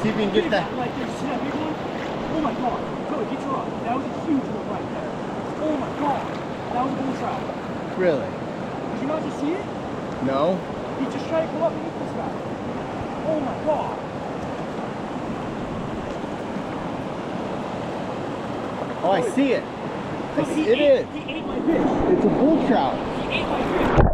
See if we can get that. Like this, see that big one? Oh my god. Go, get your up. That was a huge one right there. Oh my god. That was a bull trout. Really? Did you not just see it? No. He just tried to come up and eat this guy. Oh my god. Oh, I see it. Look, It is. He ate my fish. It's a bull trout. He ate my fish.